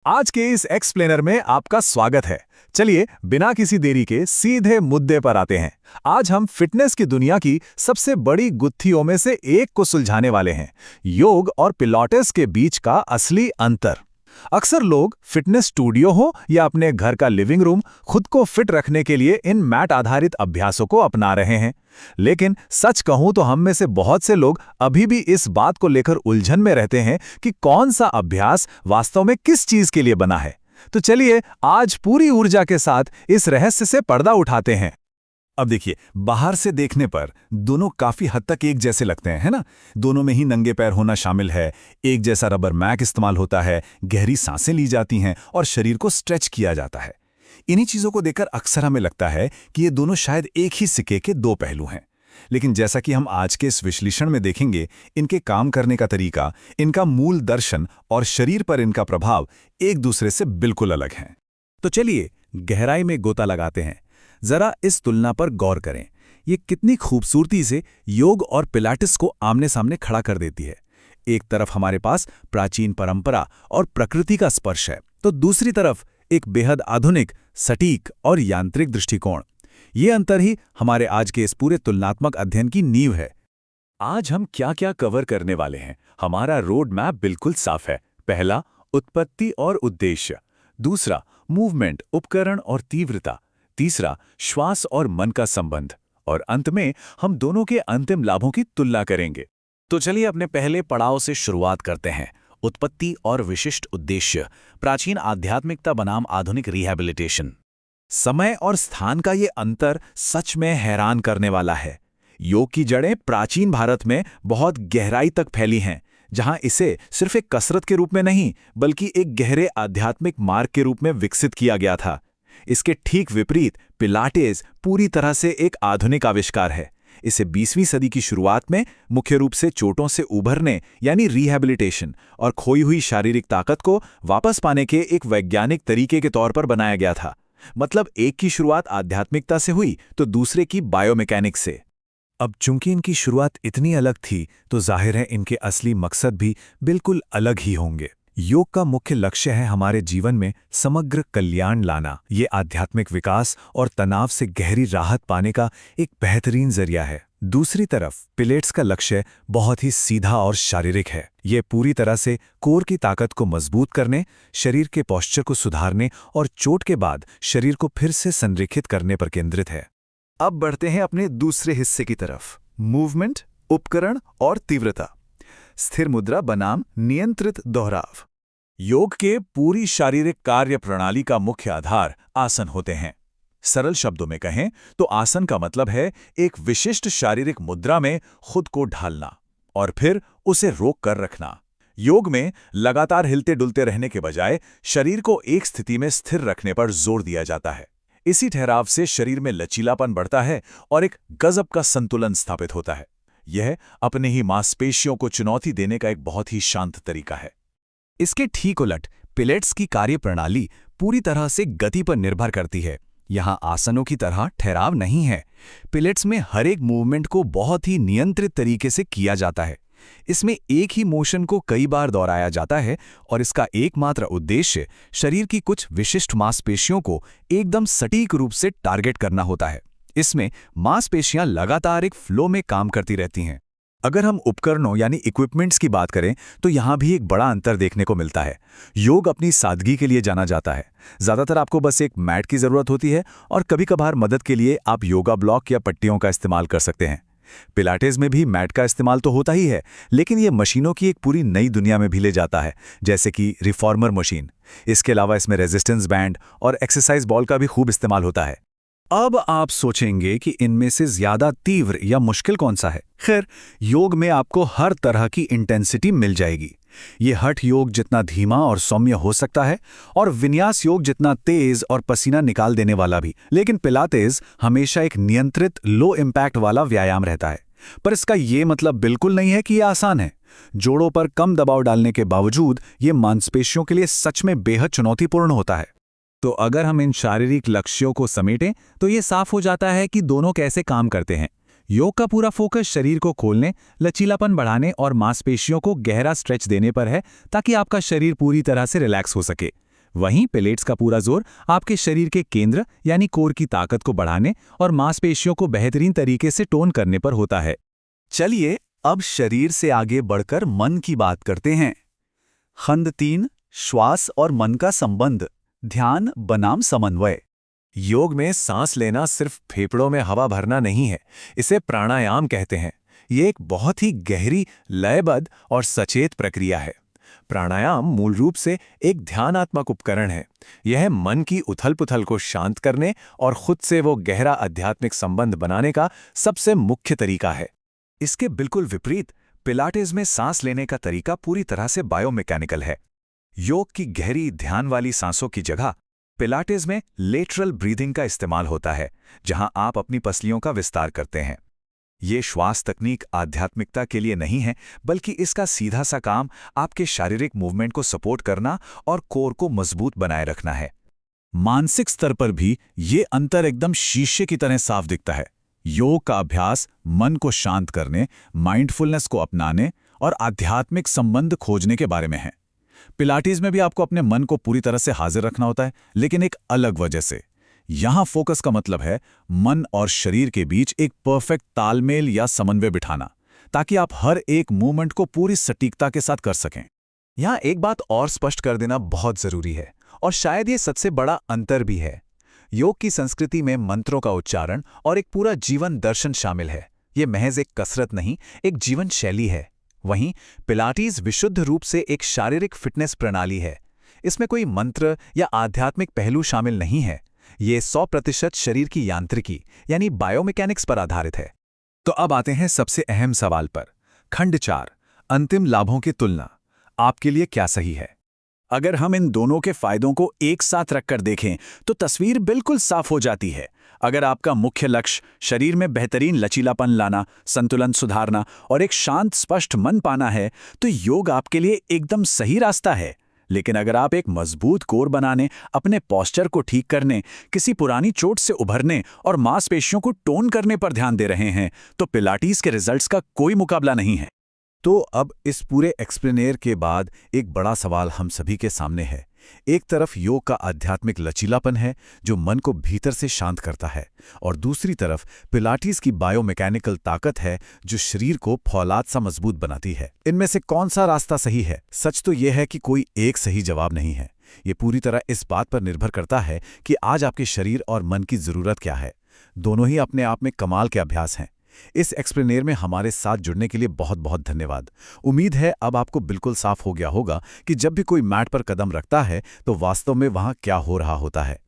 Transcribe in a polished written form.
आज के इस एक्सप्लेनर में आपका स्वागत है। चलिए बिना किसी देरी के सीधे मुद्दे पर आते हैं। आज हम फिटनेस की दुनिया की सबसे बड़ी गुत्थियों में से एक को सुलझाने वाले हैं, योग और पिलाटेस के बीच का असली अंतर। अक्सर लोग फिटनेस स्टूडियो हो या अपने घर का लिविंग रूम खुद को फिट रखने के लिए इन मैट आधारित अभ्यासों को अपना रहे हैं। लेकिन सच कहूं तो हम में से बहुत से लोग अभी भी इस बात को लेकर उलझन में रहते हैं कि कौन सा अभ्यास वास्तव में किस चीज के लिए बना है। तो चलिए आज पूरी ऊर्जा के साथ इस रहस्य से पर्दा उठाते हैं। अब देखिए, बाहर से देखने पर दोनों काफी हद तक एक जैसे लगते हैं, है ना? दोनों में ही नंगे पैर होना शामिल है, एक जैसा रबर मैट इस्तेमाल होता है, गहरी सांसें ली जाती हैं और शरीर को स्ट्रेच किया जाता है। इन्हीं चीजों को देखकर अक्सर हमें लगता है कि ये दोनों शायद एक ही सिक्के के दो पहलू हैं। लेकिन जैसा कि हम आज के इस विश्लेषण में देखेंगे, इनके काम करने का तरीका, इनका मूल दर्शन और शरीर पर इनका प्रभाव एक दूसरे से बिल्कुल अलग हैं। तो चलिए गहराई में गोता लगाते हैं। जरा इस तुलना पर गौर करें। ये कितनी खूबसूरती से योग और पिलाटेस को आमने सामने खड़ा कर देती है। एक तरफ हमारे पास प्राचीन परंपरा और प्रकृति का स्पर्श है, तो दूसरी तरफ एक बेहद आधुनिक, सटीक और यांत्रिक दृष्टिकोण। ये अंतर ही हमारे आज के इस पूरे तुलनात्मक अध्ययन की नींव है। आज हम क्या क्या कवर करने वाले हैं, हमारा रोड मैप बिल्कुल साफ है। पहला, उत्पत्ति और उद्देश्य। दूसरा, मूवमेंट, उपकरण और तीव्रता। तीसरा, श्वास और मन का संबंध। और अंत में हम दोनों के अंतिम लाभों की तुलना करेंगे। तो चलिए अपने पहले पड़ाव से शुरुआत करते हैं। उत्पत्ति और विशिष्ट उद्देश्य, प्राचीन आध्यात्मिकता बनाम आधुनिक रिहैबिलिटेशन। समय और स्थान का ये अंतर सच में हैरान करने वाला है। योग की जड़ें प्राचीन भारत में बहुत गहराई तक फैली हैं, जहां इसे सिर्फ एक कसरत के रूप में नहीं बल्कि एक गहरे आध्यात्मिक मार्ग के रूप में विकसित किया गया था। इसके ठीक विपरीत पिलाटेस पूरी तरह से एक आधुनिक आविष्कार है। इसे 20वीं सदी की शुरुआत में मुख्य रूप से चोटों से उभरने यानी रिहैबिलिटेशन और खोई हुई शारीरिक ताकत को वापस पाने के एक वैज्ञानिक तरीके के तौर पर बनाया गया था। मतलब एक की शुरुआत आध्यात्मिकता से हुई तो दूसरे की बायोमैकेनिक्स से। अब चूंकि इनकी शुरुआत इतनी अलग थी, तो जाहिर है इनके असली मकसद भी बिल्कुल अलग ही होंगे। योग का मुख्य लक्ष्य है हमारे जीवन में समग्र कल्याण लाना। ये आध्यात्मिक विकास और तनाव से गहरी राहत पाने का एक बेहतरीन जरिया है। दूसरी तरफ पिलेट्स का लक्ष्य बहुत ही सीधा और शारीरिक है। ये पूरी तरह से कोर की ताकत को मजबूत करने, शरीर के पोस्चर को सुधारने और चोट के बाद शरीर को फिर से संरेखित करने पर केंद्रित है। अब बढ़ते हैं अपने दूसरे हिस्से की तरफ, मूवमेंट, उपकरण और तीव्रता। स्थिर मुद्रा बनाम नियंत्रित दोहराव। योग के पूरी शारीरिक कार्य प्रणाली का मुख्य आधार आसन होते हैं। सरल शब्दों में कहें तो आसन का मतलब है एक विशिष्ट शारीरिक मुद्रा में खुद को ढालना और फिर उसे रोक कर रखना। योग में लगातार हिलते डुलते रहने के बजाय शरीर को एक स्थिति में स्थिर रखने पर जोर दिया जाता है। इसी ठहराव से शरीर में लचीलापन बढ़ता है और एक गजब का संतुलन स्थापित होता है। यह अपने ही मांसपेशियों को चुनौती देने का एक बहुत ही शांत तरीका है। इसके ठीक उलट पिलेट्स की कार्यप्रणाली पूरी तरह से गति पर निर्भर करती है। यहाँ आसनों की तरह ठहराव नहीं है। पिलेट्स में हर एक मूवमेंट को बहुत ही नियंत्रित तरीके से किया जाता है। इसमें एक ही मोशन को कई बार दोहराया जाता है और इसका एकमात्र उद्देश्य शरीर की कुछ विशिष्ट मांसपेशियों को एकदम सटीक रूप से टारगेट करना होता है। इसमें मांसपेशियां लगातार एक फ्लो में काम करती रहती हैं। अगर हम उपकरणों यानी इक्विपमेंट्स की बात करें तो यहाँ भी एक बड़ा अंतर देखने को मिलता है। योग अपनी सादगी के लिए जाना जाता है। ज़्यादातर आपको बस एक मैट की ज़रूरत होती है और कभी-कभार मदद के लिए आप योगा ब्लॉक या पट्टियों का इस्तेमाल कर सकते हैं। पिलाटेस में भी मैट का इस्तेमाल तो होता ही है, लेकिन ये मशीनों की एक पूरी नई दुनिया में भी ले जाता है, जैसे कि रिफॉर्मर मशीन। इसके अलावा इसमें रेजिस्टेंस बैंड और एक्सरसाइज बॉल का भी खूब इस्तेमाल होता है। अब आप सोचेंगे कि इनमें से ज्यादा तीव्र या मुश्किल कौन सा है। खैर, योग में आपको हर तरह की इंटेंसिटी मिल जाएगी। ये हठ योग जितना धीमा और सौम्य हो सकता है और विन्यास योग जितना तेज और पसीना निकाल देने वाला भी। लेकिन पिलाटेस हमेशा एक नियंत्रित लो इम्पैक्ट वाला व्यायाम रहता है। पर इसका ये मतलब बिल्कुल नहीं है कि ये आसान है। जोड़ों पर कम दबाव डालने के बावजूद ये मांसपेशियों के लिए सच में बेहद चुनौतीपूर्ण होता है। तो अगर हम इन शारीरिक लक्ष्यों को समेटें तो ये साफ हो जाता है कि दोनों कैसे काम करते हैं। योग का पूरा फोकस शरीर को खोलने, लचीलापन बढ़ाने और मांसपेशियों को गहरा स्ट्रेच देने पर है, ताकि आपका शरीर पूरी तरह से रिलैक्स हो सके। वहीं पिलेट्स का पूरा जोर आपके शरीर के केंद्र यानी कोर की ताकत को बढ़ाने और मांसपेशियों को बेहतरीन तरीके से टोन करने पर होता है। चलिए अब शरीर से आगे बढ़कर मन की बात करते हैं। खंड 3, श्वास और मन का संबंध, ध्यान बनाम समन्वय। योग में सांस लेना सिर्फ फेफड़ों में हवा भरना नहीं है, इसे प्राणायाम कहते हैं। ये एक बहुत ही गहरी, लयबद्ध और सचेत प्रक्रिया है। प्राणायाम मूल रूप से एक ध्यानात्मक उपकरण है। यह मन की उथल-पुथल को शांत करने और खुद से वो गहरा आध्यात्मिक संबंध बनाने का सबसे मुख्य तरीका है। इसके बिल्कुल विपरीत पिलाटेस में सांस लेने का तरीका पूरी तरह से बायोमैकेनिकल है। योग की गहरी ध्यान वाली सांसों की जगह पिलाटेस में लेटरल ब्रीदिंग का इस्तेमाल होता है, जहां आप अपनी पसलियों का विस्तार करते हैं। ये श्वास तकनीक आध्यात्मिकता के लिए नहीं है, बल्कि इसका सीधा सा काम आपके शारीरिक मूवमेंट को सपोर्ट करना और कोर को मजबूत बनाए रखना है। मानसिक स्तर पर भी ये अंतर एकदम शीशे की तरह साफ दिखता है। योग का अभ्यास मन को शांत करने, माइंडफुलनेस को अपनाने और आध्यात्मिक संबंध खोजने के बारे में है। पिलाटीज में भी आपको अपने मन को पूरी तरह से हाजिर रखना होता है, लेकिन एक अलग वजह से। यहां फोकस का मतलब है मन और शरीर के बीच एक परफेक्ट तालमेल या समन्वय बिठाना, ताकि आप हर एक मूवमेंट को पूरी सटीकता के साथ कर सकें। यहां एक बात और स्पष्ट कर देना बहुत जरूरी है, और शायद ये सबसे बड़ा अंतर भी है। योग की संस्कृति में मंत्रों का उच्चारण और एक पूरा जीवन दर्शन शामिल है। ये महज एक कसरत नहीं, एक जीवन शैली है। वहीं पिलाटीज विशुद्ध रूप से एक शारीरिक फिटनेस प्रणाली है। इसमें कोई मंत्र या आध्यात्मिक पहलू शामिल नहीं है। ये 100% शरीर की यांत्रिकी यानी बायोमैकेनिक्स पर आधारित है। तो अब आते हैं सबसे अहम सवाल पर। खंड 4, अंतिम लाभों की तुलना। आपके लिए क्या सही है? अगर हम इन दोनों के फायदों को एक साथ रखकर देखें तो तस्वीर बिल्कुल साफ हो जाती है। अगर आपका मुख्य लक्ष्य शरीर में बेहतरीन लचीलापन लाना, संतुलन सुधारना और एक शांत स्पष्ट मन पाना है, तो योग आपके लिए एकदम सही रास्ता है। लेकिन अगर आप एक मजबूत कोर बनाने, अपने पोस्चर को ठीक करने, किसी पुरानी चोट से उभरने और मांसपेशियों को टोन करने पर ध्यान दे रहे हैं, तो पिलाटीज के रिजल्ट्स का कोई मुकाबला नहीं है। तो अब इस पूरे एक्सप्लेनेर के बाद एक बड़ा सवाल हम सभी के सामने है। एक तरफ योग का आध्यात्मिक लचीलापन है जो मन को भीतर से शांत करता है, और दूसरी तरफ पिलाटीज की बायोमैकेनिकल ताकत है जो शरीर को फौलाद सा मजबूत बनाती है। इनमें से कौन सा रास्ता सही है? सच तो यह है कि कोई एक सही जवाब नहीं है। ये पूरी तरह इस बात पर निर्भर करता है कि आज आपके शरीर और मन की जरूरत क्या है। दोनों ही अपने आप में कमाल के अभ्यास हैं। इस एक्सप्लेनेर में हमारे साथ जुड़ने के लिए बहुत बहुत धन्यवाद। उम्मीद है अब आपको बिल्कुल साफ हो गया होगा कि जब भी कोई मैट पर कदम रखता है तो वास्तव में वहां क्या हो रहा होता है।